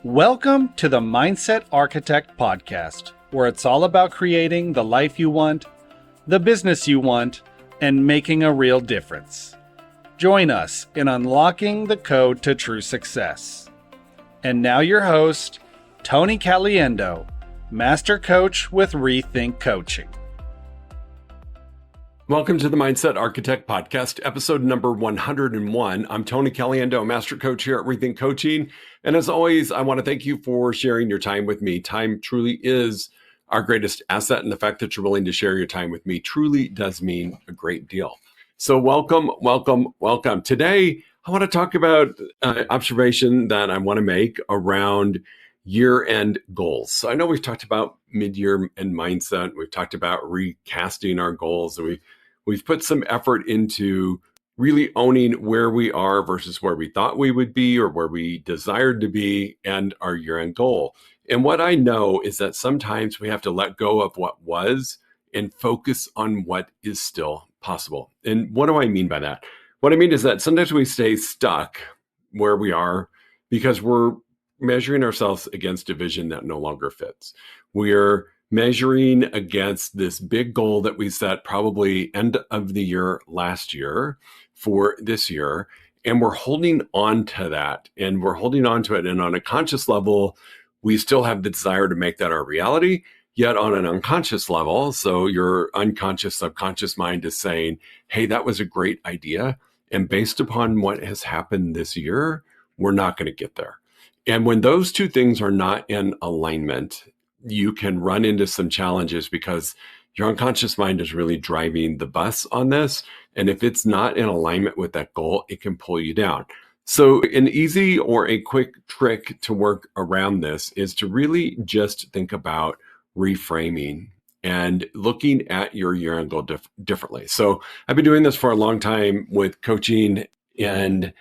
Welcome to the Mindset Architect podcast, where it's all about creating the life you want, the business you want, and making a real difference. Join us in unlocking the code to true success. And now your host, Tony Caliendo, Master Coach with Rethink Coaching. Welcome to the Mindset Architect Podcast, episode number 101. I'm Tony Caliendo, Master Coach here at Rethink Coaching. And as always, I want to thank you for sharing your time with me. Time truly is our greatest asset, and the fact that you're willing to share your time with me truly does mean a great deal. So welcome. Today, I want to talk about an observation that I want to make around year-end goals. So I know we've talked about mid-year and mindset. We've talked about recasting our goals, and we've put some effort into really owning where we are versus where we thought we would be or where we desired to be and our year-end goal. And what I know is that sometimes we have to let go of what was and focus on what is still possible. And what do I mean by that? What I mean is that sometimes we stay stuck where we are because we're measuring ourselves against a vision that no longer fits. We're measuring against this big goal that we set probably end of the year last year for this year. And we're holding on to that, and we're holding on to it. And on a conscious level, we still have the desire to make that our reality. Yet on an unconscious level, so your unconscious, subconscious mind is saying, hey, that was a great idea. And based upon what has happened this year, we're not going to get there. And when those two things are not in alignment, you can run into some challenges because your unconscious mind is really driving the bus on this. And if it's not in alignment with that goal, it can pull you down. So an easy or a quick trick to work around this is to really just think about reframing and looking at your year-end goal differently. So I've been doing this for a long time with coaching and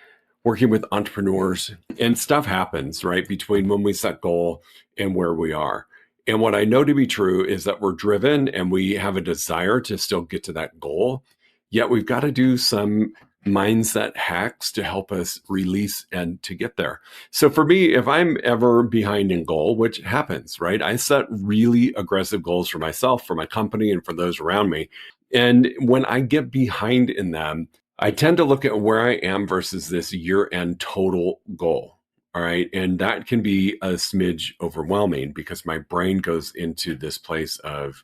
working with entrepreneurs, and stuff happens, right, between when we set goal and where we are. And what I know to be true is that we're driven and we have a desire to still get to that goal, yet we've got to do some mindset hacks to help us release and to get there. So for me, if I'm ever behind in goal, which happens, right, I set really aggressive goals for myself, for my company, and for those around me. And when I get behind in them, I tend to look at where I am versus this year-end total goal, all right? And that can be a smidge overwhelming because my brain goes into this place of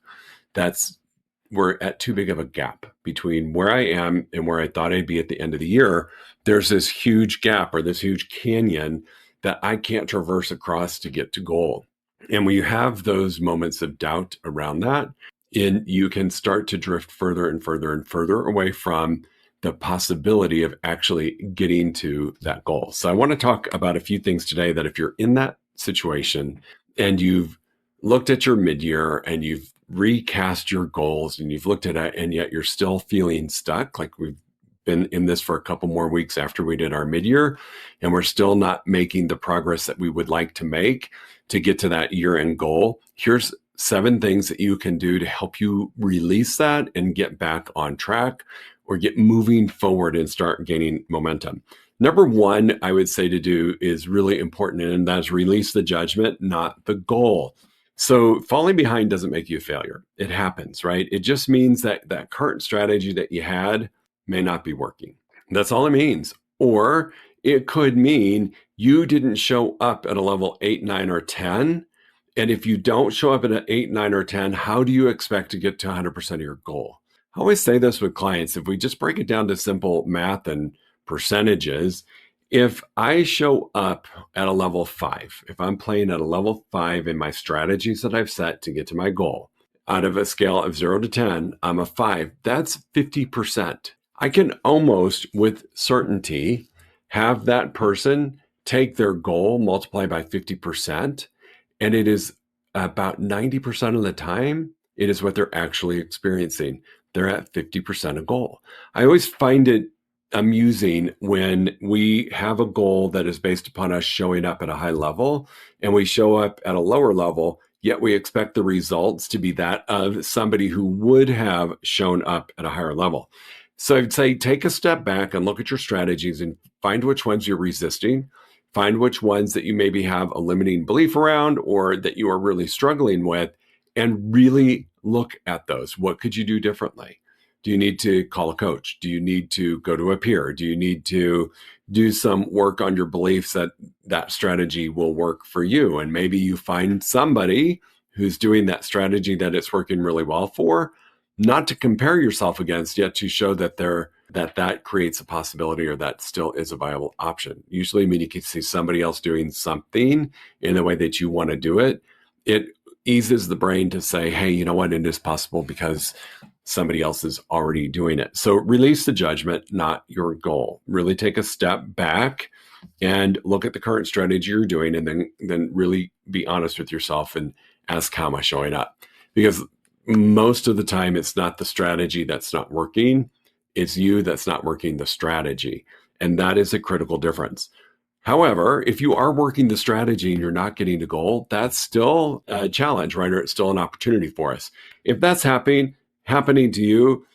we're at too big of a gap between where I am and where I thought I'd be at the end of the year. There's this huge gap or this huge canyon that I can't traverse across to get to goal. And when you have those moments of doubt around that, you can start to drift further and further and further away from the possibility of actually getting to that goal. So I want to talk about a few things today that if you're in that situation and you've looked at your mid-year and you've recast your goals and you've looked at it and yet you're still feeling stuck, like we've been in this for a couple more weeks after we did our mid-year, and we're still not making the progress that we would like to make to get to that year-end goal. Here's 7 things that you can do to help you release that and get back on track or get moving forward and start gaining momentum. Number 1, I would say to do is really important, and that's release the judgment, not the goal. So falling behind doesn't make you a failure. It happens, right? It just means that that current strategy that you had may not be working. That's all it means. Or it could mean you didn't show up at a level 8, 9, or 10. And if you don't show up at an 8, 9, or 10, how do you expect to get to 100% of your goal? I always say this with clients. If we just break it down to simple math and percentages, if I show up at a level 5, if I'm playing at a level 5 in my strategies that I've set to get to my goal, out of a scale of 0 to 10, I'm a 5. That's 50%. I can almost with certainty have that person take their goal, multiply by 50%, and it is about 90% of the time, it is what they're actually experiencing. They're at 50% of goal. I always find it amusing when we have a goal that is based upon us showing up at a high level and we show up at a lower level, yet we expect the results to be that of somebody who would have shown up at a higher level. So I'd say take a step back and look at your strategies and find which ones you're resisting. Find which ones that you maybe have a limiting belief around or that you are really struggling with, and really look at those. What could you do differently? Do you need to call a coach? Do you need to go to a peer? Do you need to do some work on your beliefs that that strategy will work for you? And maybe you find somebody who's doing that strategy that it's working really well for, not to compare yourself against, yet to show that that creates a possibility or that still is a viable option. Usually when you can see somebody else doing something in the way that you want to do it, it eases the brain to say, hey, you know what, it is possible because somebody else is already doing it. So release the judgment, not your goal. Really take a step back and look at the current strategy you're doing, and then really be honest with yourself and ask, how am I showing up? Because most of the time it's not the strategy that's not working. It's you that's not working the strategy. And that is a critical difference. However, if you are working the strategy and you're not getting the goal, that's still a challenge, right? Or it's still an opportunity for us. If that's happening to you,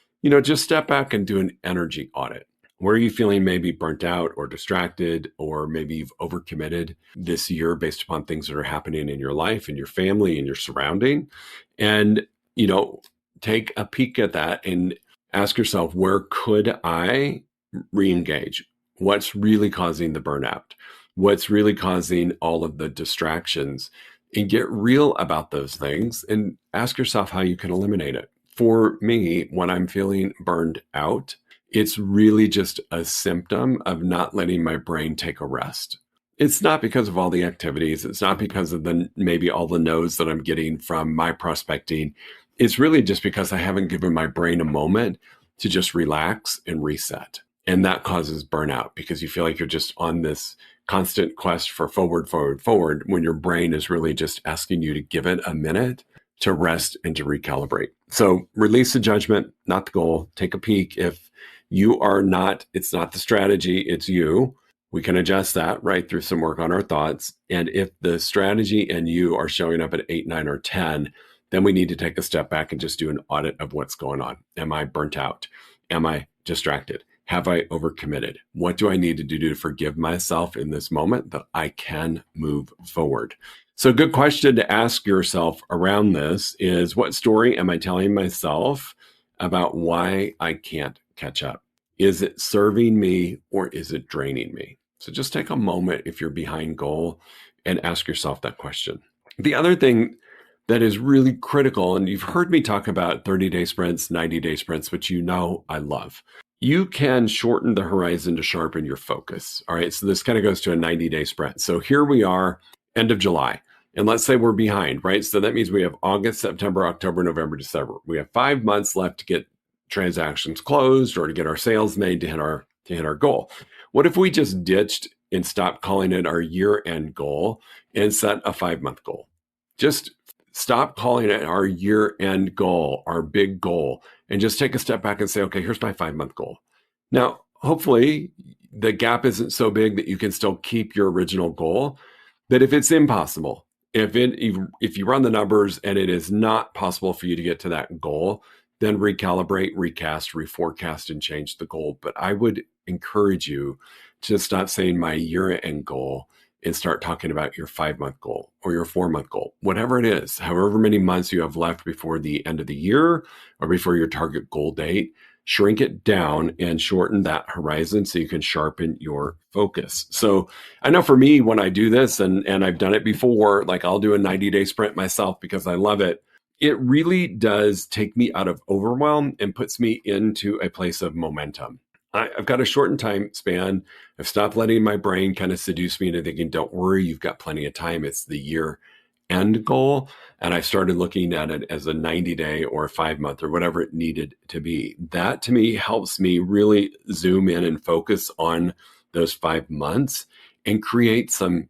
just step back and do an energy audit. Where are you feeling maybe burnt out or distracted, or maybe you've overcommitted this year based upon things that are happening in your life and your family and your surrounding? And, take a peek at that and ask yourself, where could I re-engage? What's really causing the burnout? What's really causing all of the distractions? And get real about those things and ask yourself how you can eliminate it. For me, when I'm feeling burned out, it's really just a symptom of not letting my brain take a rest. It's not because of all the activities. It's not because of maybe all the no's that I'm getting from my prospecting. It's really just because I haven't given my brain a moment to just relax and reset. And that causes burnout because you feel like you're just on this constant quest for forward, when your brain is really just asking you to give it a minute to rest and to recalibrate. So release the judgment, not the goal. Take a peek. If you are not, it's not the strategy, it's you. We can adjust that, right, through some work on our thoughts. And if the strategy and you are showing up at 8, 9, or 10, then we need to take a step back and just do an audit of what's going on. Am I burnt out? Am I distracted? Have I overcommitted? What do I need to do to forgive myself in this moment that I can move forward? So a good question to ask yourself around this is, what story am I telling myself about why I can't catch up? Is it serving me or is it draining me? So just take a moment if you're behind goal and ask yourself that question. The other thing that is really critical, and you've heard me talk about 30-day sprints, 90-day sprints, which I love. You can shorten the horizon to sharpen your focus. All right, so this kind of goes to a 90-day sprint. So here we are, end of July. And let's say we're behind, right? So that means we have August, September, October, November, December. We have 5 months left to get transactions closed or to get our sales made to hit our goal. What if we just ditched and stopped calling it our year-end goal and set a 5-month goal? Just stop calling it our year-end goal, our big goal, and just take a step back and say, okay, here's my 5-month goal. Now, hopefully the gap isn't so big that you can still keep your original goal. But if it's impossible, if you run the numbers and it is not possible for you to get to that goal, then recalibrate, recast, reforecast, and change the goal. But I would encourage you to stop saying my year-end goal and start talking about your 5-month goal or your 4-month goal, whatever it is, however many months you have left before the end of the year or before your target goal date. Shrink it down and shorten that horizon so you can sharpen your focus. So I know for me, when I do this, and I've done it before, like I'll do a 90-day sprint myself because I love it. It really does take me out of overwhelm and puts me into a place of momentum. I've got a shortened time span. I've stopped letting my brain kind of seduce me into thinking, don't worry, you've got plenty of time. It's the year end goal. And I started looking at it as a 90-day or a 5-month or whatever it needed to be. That to me helps me really zoom in and focus on those 5 months and create some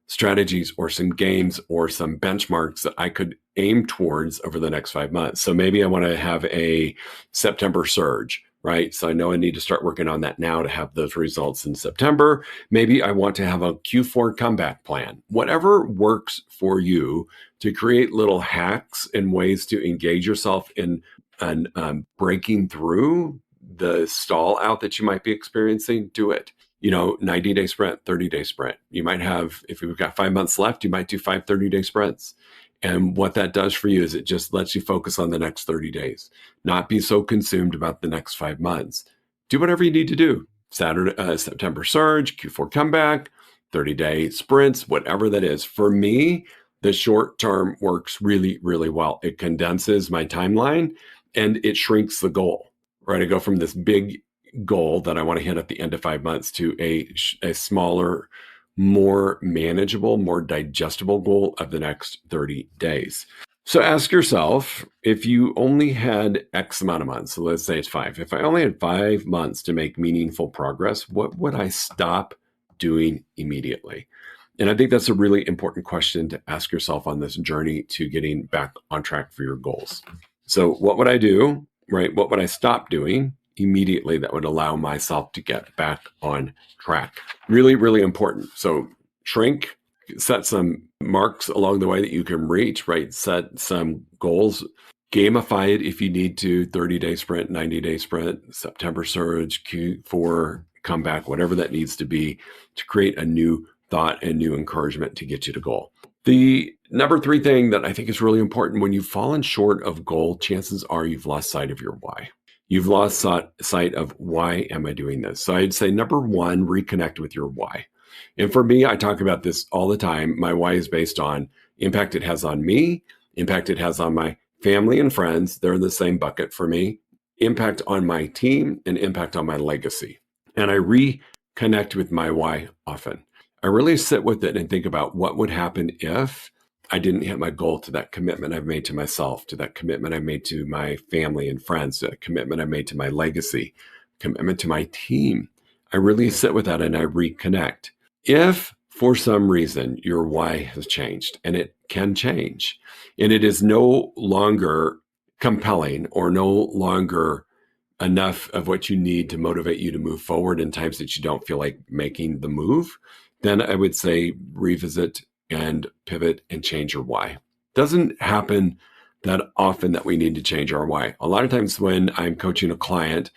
strategies or some games or some benchmarks that I could aim towards over the next 5 months. So maybe I want to have a September surge, right? So I know I need to start working on that now to have those results in September. Maybe I want to have a Q4 comeback plan. Whatever works for you to create little hacks and ways to engage yourself in breaking through the stall out that you might be experiencing, do it. 90-day sprint, 30-day sprint. You might have, if we've got 5 months left, you might do 5 30-day sprints. And what that does for you is it just lets you focus on the next 30 days, not be so consumed about the next 5 months. Do whatever you need to do. September surge, Q4 comeback, 30-day sprints, whatever that is. For me, the short term works really, really well. It condenses my timeline and it shrinks the goal, right? I go from this big goal that I want to hit at the end of 5 months to a smaller, more manageable, more digestible goal of the next 30 days. So ask yourself, if you only had X amount of months, so let's say it's 5. If I only had 5 months to make meaningful progress, what would I stop doing immediately? And I think that's a really important question to ask yourself on this journey to getting back on track for your goals. So what would I do, right? What would I stop doing immediately that would allow myself to get back on track? Really, really important. So shrink, set some marks along the way that you can reach, right? Set some goals, gamify it if you need to, 30-day sprint, 90-day sprint, September surge, Q4 comeback, whatever that needs to be to create a new thought and new encouragement to get you to goal. The number 3 thing that I think is really important, when you've fallen short of goal, chances are you've lost sight of your why. You've lost sight of why am I doing this? So I'd say number 1, reconnect with your why. And for me, I talk about this all the time. My why is based on impact it has on me, impact it has on my family and friends. They're in the same bucket for me. Impact on my team and impact on my legacy. And I reconnect with my why often. I really sit with it and think about what would happen if I didn't hit my goal, to that commitment I've made to myself, to that commitment I made to my family and friends, to that commitment I made to my legacy, commitment to my team. I really sit with that and I reconnect. If for some reason your why has changed, and it can change, and it is no longer compelling or no longer enough of what you need to motivate you to move forward in times that you don't feel like making the move, then I would say revisit and pivot and change your why. Doesn't happen that often that we need to change our why. A lot of times when I'm coaching a client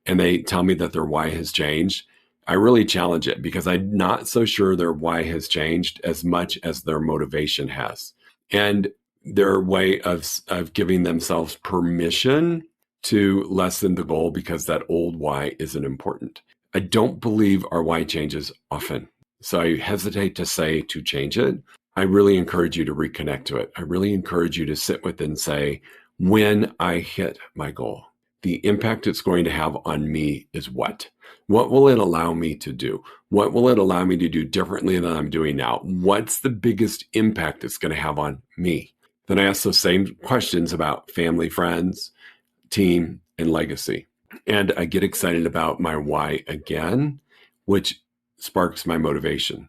and they tell me that their why has changed, I really challenge it because I'm not so sure their why has changed as much as their motivation has. And their way of giving themselves permission to lessen the goal because that old why isn't important. I don't believe our why changes often. So I hesitate to say to change it. I really encourage you to reconnect to it. I really encourage you to sit with it and say, when I hit my goal, the impact it's going to have on me is what? What will it allow me to do? What will it allow me to do differently than I'm doing now? What's the biggest impact it's going to have on me? Then I ask those same questions about family, friends, team, and legacy. And I get excited about my why again, which sparks my motivation.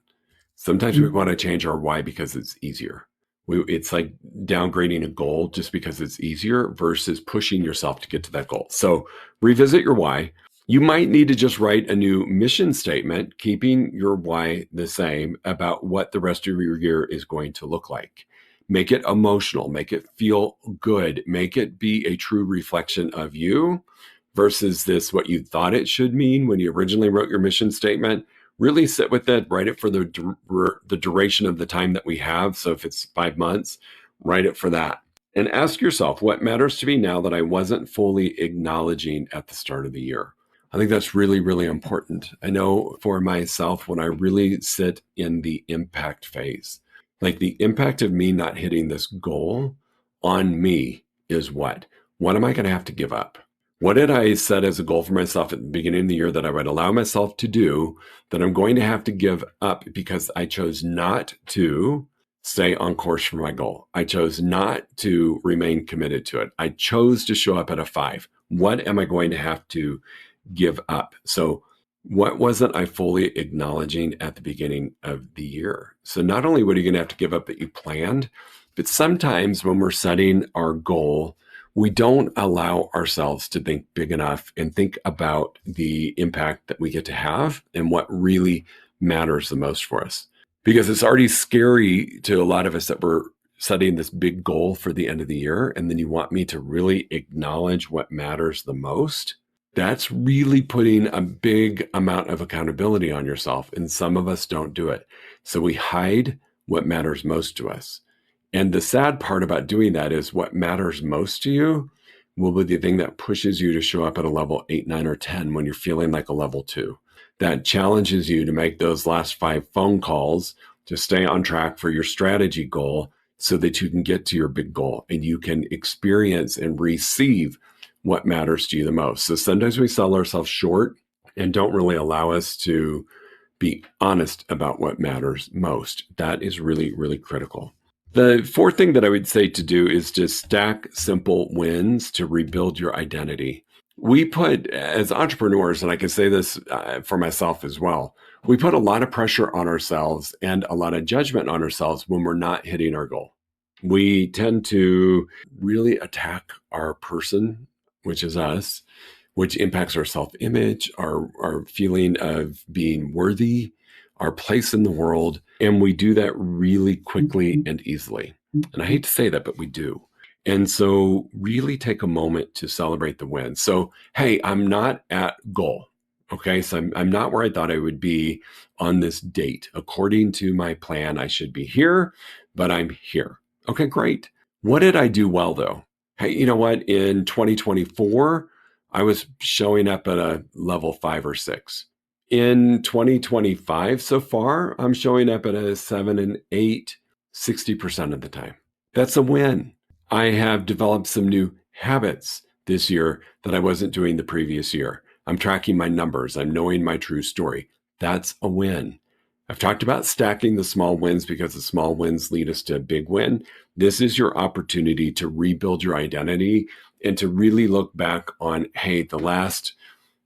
Sometimes we want to change our why because it's easier. It's like downgrading a goal just because it's easier versus pushing yourself to get to that goal. So revisit your why. You might need to just write a new mission statement, keeping your why the same about what the rest of your year is going to look like. Make it emotional, make it feel good, make it be a true reflection of you versus this, what you thought it should mean when you originally wrote your mission statement. Really sit with it, write it for the duration of the time that we have. So if it's 5 months, write it for that. And ask yourself, what matters to me now that I wasn't fully acknowledging at the start of the year? I think that's really, really important. I know for myself, when I really sit in the impact phase, like the impact of me not hitting this goal on me is what? What am I going to have to give up? What did I set as a goal for myself at the beginning of the year that I would allow myself to do that I'm going to have to give up because I chose not to stay on course for my goal? I chose not to remain committed to it. I chose to show up at a 5. What am I going to have to give up? So what wasn't I fully acknowledging at the beginning of the year? So not only what are you going to have to give up that you planned, but sometimes when we're setting our goal, we don't allow ourselves to think big enough and think about the impact that we get to have and what really matters the most for us. Because it's already scary to a lot of us that we're setting this big goal for the end of the year. And then you want me to really acknowledge what matters the most. That's really putting a big amount of accountability on yourself. And some of us don't do it. So we hide what matters most to us. And the sad part about doing that is what matters most to you will be the thing that pushes you to show up at a level 8, 9, or 10 when you're feeling like a level 2. That challenges you to make those last 5 phone calls to stay on track for your strategy goal so that you can get to your big goal and you can experience and receive what matters to you the most. So sometimes we sell ourselves short and don't really allow us to be honest about what matters most. That is really, really critical. The fourth thing that I would say to do is to stack simple wins to rebuild your identity. We put, as entrepreneurs, and I can say this for myself as well, we put a lot of pressure on ourselves and a lot of judgment on ourselves when we're not hitting our goal. We tend to really attack our person, which is us, which impacts our self-image, our feeling of being worthy, our place in the world. And we do that really quickly and easily. And I hate to say that, but we do. And so really take a moment to celebrate the win. So, hey, I'm not at goal. Okay, so I'm not where I thought I would be on this date. According to my plan, I should be here, but I'm here. Okay, great. What did I do well, though? Hey, you know what? In 2024, I was showing up at a level 5 or 6. In 2025 so far, I'm showing up at a 7 and 8, 60% of the time. That's a win. I have developed some new habits this year that I wasn't doing the previous year. I'm tracking my numbers. I'm knowing my true story. That's a win. I've talked about stacking the small wins because the small wins lead us to a big win. This is your opportunity to rebuild your identity and to really look back on, hey, the last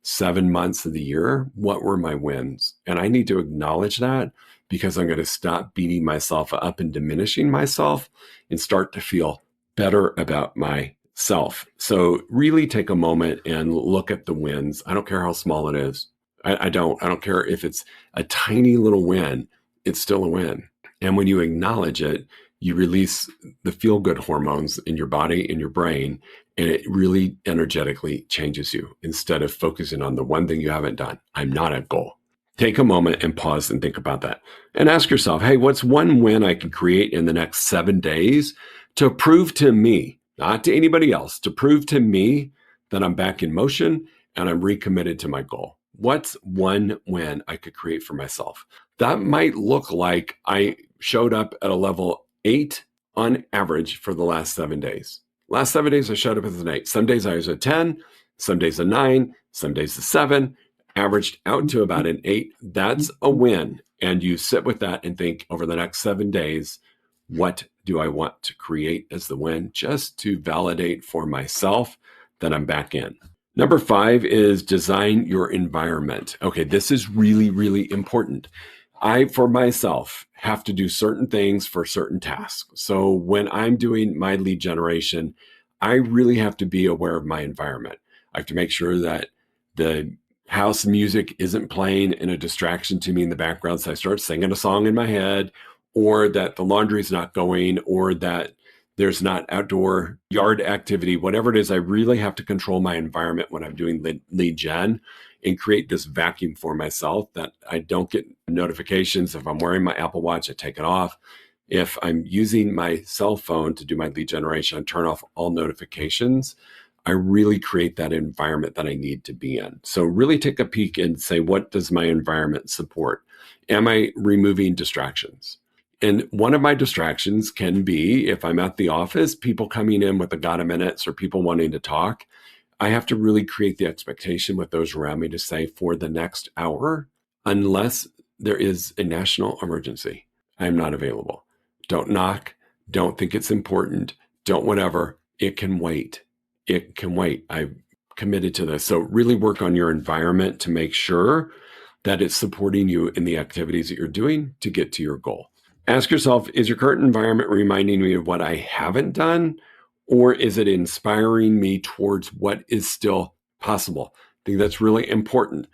7 months of the year, what were my wins? And I need to acknowledge that because I'm going to stop beating myself up and diminishing myself and start to feel better about myself. So really take a moment and look at the wins. I don't care how small it is. I don't care if it's a tiny little win, it's still a win. And when you acknowledge it, you release the feel-good hormones in your body, in your brain, and it really energetically changes you instead of focusing on the one thing you haven't done. I'm not at goal. Take a moment and pause and think about that. And ask yourself, hey, what's one win I can create in the next 7 days to prove to me, not to anybody else, to prove to me that I'm back in motion and I'm recommitted to my goal? What's one win I could create for myself? That might look like I showed up at a level 8 on average for the last 7 days. Last 7 days, I showed up as an 8. Some days I was a 10, some days a 9, some days a 7, averaged out to about an 8. That's a win. And you sit with that and think over the next 7 days, what do I want to create as the win, just to validate for myself that I'm back in. Number 5 is design your environment. Okay, this is really, really important. I, for myself, have to do certain things for certain tasks. So when I'm doing my lead generation, I really have to be aware of my environment. I have to make sure that the house music isn't playing in a distraction to me in the background, so I start singing a song in my head, or that the laundry's not going, or that there's not outdoor yard activity, whatever it is. I really have to control my environment when I'm doing lead gen and create this vacuum for myself that I don't get notifications. If I'm wearing my Apple Watch, I take it off. If I'm using my cell phone to do my lead generation, I turn off all notifications. I really create that environment that I need to be in. So really take a peek and say, what does my environment support? Am I removing distractions? And one of my distractions can be, if I'm at the office, people coming in with a got a minutes or people wanting to talk. I have to really create the expectation with those around me to say, for the next hour, unless there is a national emergency, I am not available. Don't knock. Don't think it's important. Don't whatever. It can wait. It can wait. I've committed to this. So really work on your environment to make sure that it's supporting you in the activities that you're doing to get to your goal. Ask yourself, is your current environment reminding me of what I haven't done, or is it inspiring me towards what is still possible? I think that's really important.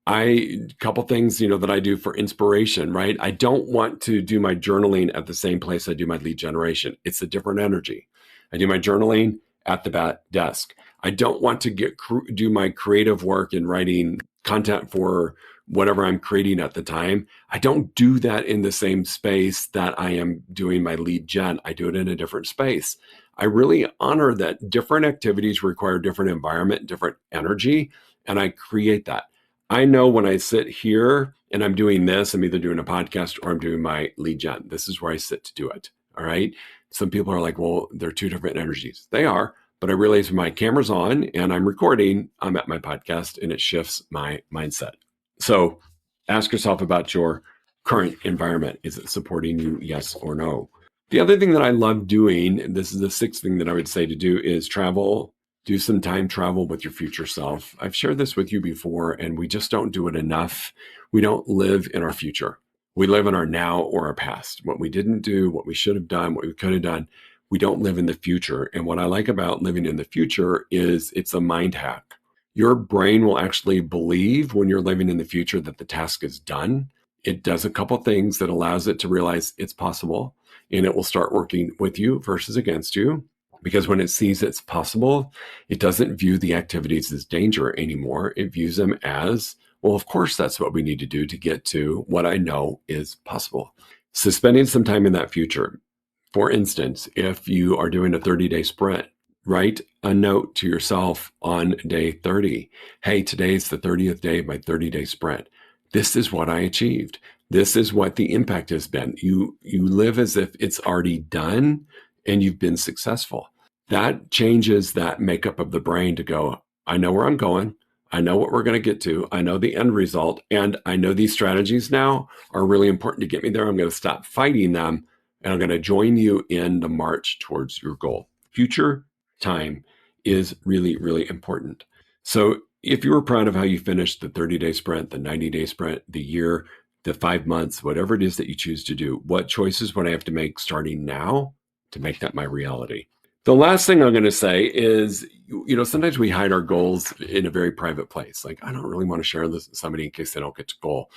A couple things, that I do for inspiration, right? I don't want to do my journaling at the same place I do my lead generation. It's a different energy. I do my journaling at the desk. I don't want to do my creative work in writing content for whatever I'm creating at the time. I don't do that in the same space that I am doing my lead gen. I do it in a different space. I really honor that different activities require different environment, different energy, and I create that. I know when I sit here and I'm doing this, I'm either doing a podcast or I'm doing my lead gen. This is where I sit to do it. All right. Some people are like, well, they're two different energies. They are, but I realize when my camera's on and I'm recording, I'm at my podcast and it shifts my mindset. So ask yourself about your current environment. Is it supporting you? Yes or no? The other thing that I love doing, and this is the sixth thing that I would say to do, is travel. Do some time travel with your future self. I've shared this with you before, and we just don't do it enough. We don't live in our future. We live in our now or our past. What we didn't do, what we should have done, what we could have done. We don't live in the future. And what I like about living in the future is it's a mind hack. Your brain will actually believe when you're living in the future that the task is done. It does a couple things that allows it to realize it's possible, and it will start working with you versus against you. Because when it sees it's possible, it doesn't view the activities as danger anymore. It views them as, well, of course, that's what we need to do to get to what I know is possible. So spending some time in that future. For instance, if you are doing a 30-day sprint, write a note to yourself on day 30. Hey, today's the 30th day of my 30-day sprint. This is what I achieved. This is what the impact has been. You live as if it's already done and you've been successful. That changes that makeup of the brain to go, I know where I'm going. I know what we're going to get to. I know the end result. And I know these strategies now are really important to get me there. I'm going to stop fighting them. And I'm going to join you in the march towards your goal. Future time is really, really important. So if you were proud of how you finished the 30-day sprint, the 90-day sprint, the year, the 5 months, whatever it is that you choose to do, what choices would I have to make starting now to make that my reality? The last thing I'm going to say is, sometimes we hide our goals in a very private place. Like, I don't really want to share this with somebody in case they don't get to goal.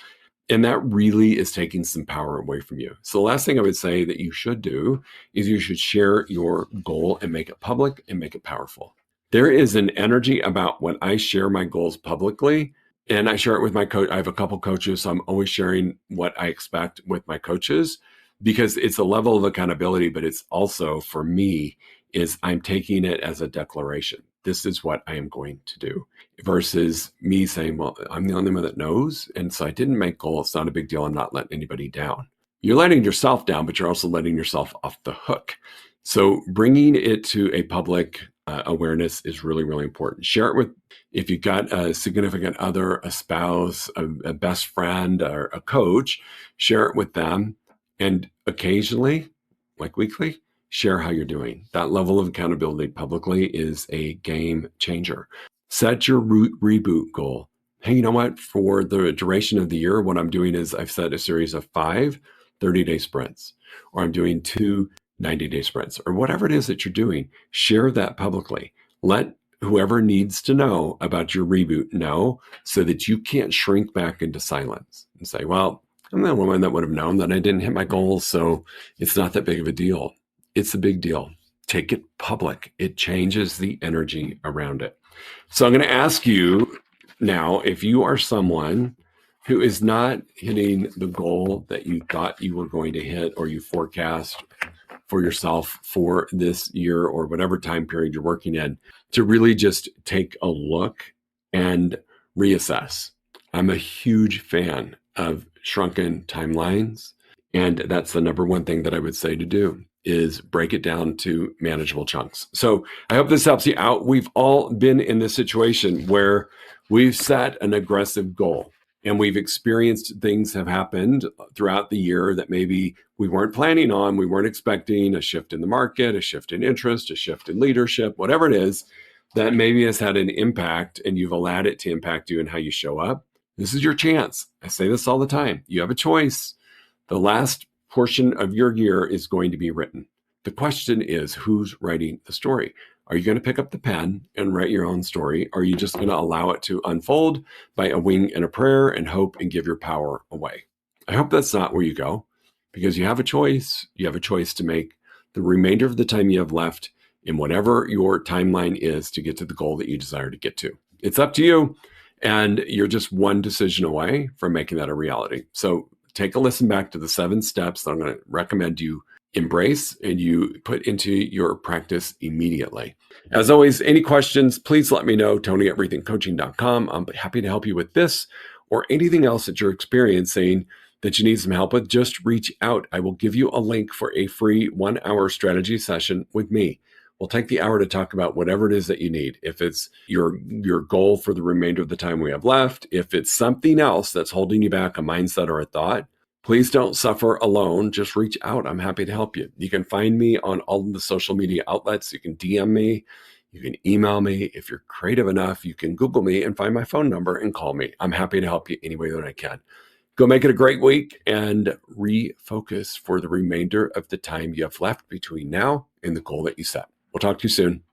And that really is taking some power away from you. So the last thing I would say that you should do is you should share your goal and make it public and make it powerful. There is an energy about when I share my goals publicly, and I share it with my coach. I have a couple coaches, so I'm always sharing what I expect with my coaches because it's a level of accountability, but it's also, for me, is I'm taking it as a declaration. This is what I am going to do versus me saying, well, I'm the only one that knows. And so I didn't make goal. It's not a big deal. I'm not letting anybody down. You're letting yourself down, but you're also letting yourself off the hook. So bringing it to a public awareness is really, really important. Share it with, if you've got a significant other, a spouse, a best friend, or a coach, share it with them. And occasionally, like weekly, share how you're doing. That level of accountability publicly is a game changer. Set your reboot goal. Hey, you know what? For the duration of the year, what I'm doing is I've set a series of 5 30-day sprints, or I'm doing 2 90-day sprints, or whatever it is that you're doing. Share that publicly. Let whoever needs to know about your reboot know so that you can't shrink back into silence and say, well, I'm the only one that would have known that I didn't hit my goals, so it's not that big of a deal. It's a big deal. Take it public. It changes the energy around it. So I'm going to ask you now, if you are someone who is not hitting the goal that you thought you were going to hit or you forecast for yourself for this year or whatever time period you're working in, to really just take a look and reassess. I'm a huge fan of shrunken timelines. And that's the number one thing that I would say to do is break it down to manageable chunks. So I hope this helps you out. We've all been in this situation where we've set an aggressive goal and we've experienced things have happened throughout the year that maybe we weren't planning on, we weren't expecting, a shift in the market, a shift in interest, a shift in leadership, whatever it is that maybe has had an impact and you've allowed it to impact you and how you show up. This is your chance. I say this all the time. You have a choice. The last portion of your year is going to be written. The question is, who's writing the story? Are you going to pick up the pen and write your own story? Or are you just going to allow it to unfold by a wing and a prayer and hope and give your power away? I hope that's not where you go, because you have a choice. You have a choice to make. The remainder of the time you have left in whatever your timeline is to get to the goal that you desire to get to. It's up to you. And you're just one decision away from making that a reality. So take a listen back to the 7 steps that I'm going to recommend you embrace and you put into your practice immediately. As always, any questions, please let me know, Tony@rethinkcoaching.com. I'm happy to help you with this or anything else that you're experiencing that you need some help with. Just reach out. I will give you a link for a free 1-hour strategy session with me. We'll take the hour to talk about whatever it is that you need. If it's your goal for the remainder of the time we have left, if it's something else that's holding you back, a mindset or a thought, please don't suffer alone. Just reach out. I'm happy to help you. You can find me on all of the social media outlets. You can DM me. You can email me. If you're creative enough, you can Google me and find my phone number and call me. I'm happy to help you any way that I can. Go make it a great week and refocus for the remainder of the time you have left between now and the goal that you set. We'll talk to you soon.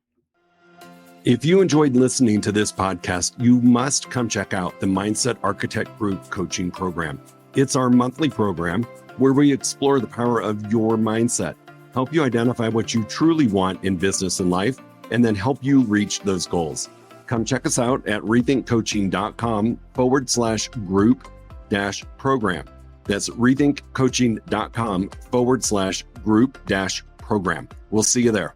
If you enjoyed listening to this podcast, you must come check out the Mindset Architect Group Coaching Program. It's our monthly program where we explore the power of your mindset, help you identify what you truly want in business and life, and then help you reach those goals. Come check us out at rethinkcoaching.com/group-program. That's rethinkcoaching.com/group-program. We'll see you there.